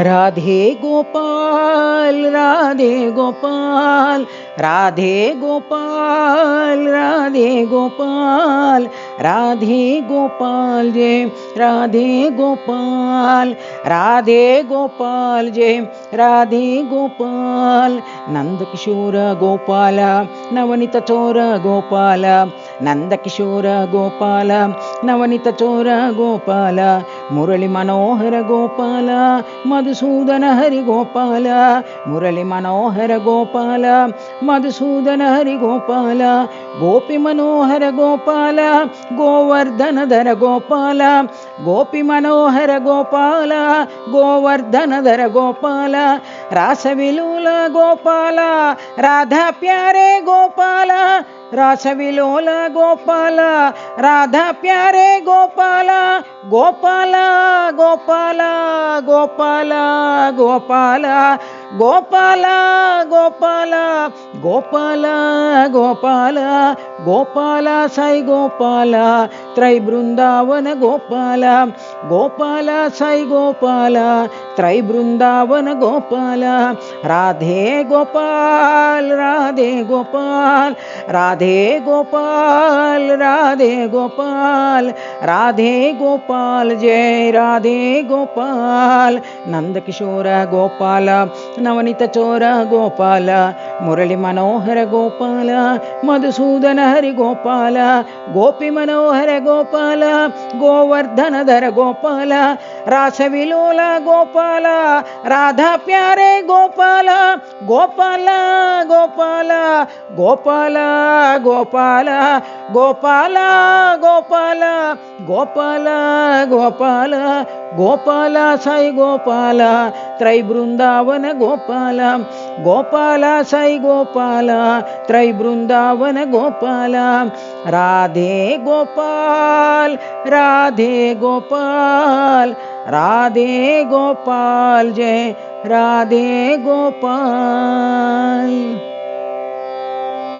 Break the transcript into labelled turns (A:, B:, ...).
A: राधे गोपाल राधे गोपाल राधे गोपाल राधे गोपाल राधे गोपाल जय राधे गोपाल राधे गोपाल जय राधे गोपाल नंदकिशोर गोपाल नवनीत चोर गोपाल नंदकिशोर गोपाल नवनीत चोर गोपाल मुरली मनोहर गोपाल मधुसूदन हरि गोपाल मुरली मनोहर गोपाल मधुसूदन हरि गोपाल गोपी मनोहर गोपाल गोवर्धन धर गोपाल गोपी मनोहर गोपाल गोवर्धन धर गोपाल रासविलोल गोपाल राधा प्यारे गोपाल रासविलोल गोपाल राधा प्यारे गोपाल गोपाल गोपाल गोपाल गोपाल गोपाल गोपाल गोपाल गोपाल गोपाल साई गोपाल त्रय बृंदावन गोपाल गोपाल साई गोपाल त्रय बृंदावन गोपाल राधे गोपाल राधे गोपाल राधे गोपाल राधे गोपाल राधे गोपाल जय राधे गोपाल नंदकिशोर गोपाल नवनीत चोर गोपाल मुरली मनोहर गोपाल मधुसूदन हरि गोपाल गोपी मनोहर गोपाल गोवर्धन धर गोपाल रासविलोल गोपाल राधा प्यारे गोपाल गोपाल गोपाल गोपाल गोपाल गोपाल गोपाल गोपाल गोपाल गोपाल साई गोपाल त्रय बृंदावन गोपाल गोपाल साई गोपाल त्रय बृंदावन गोपाल राधे गोपाल राधे गोपाल राधे गोपाल जय राधे गोपाल।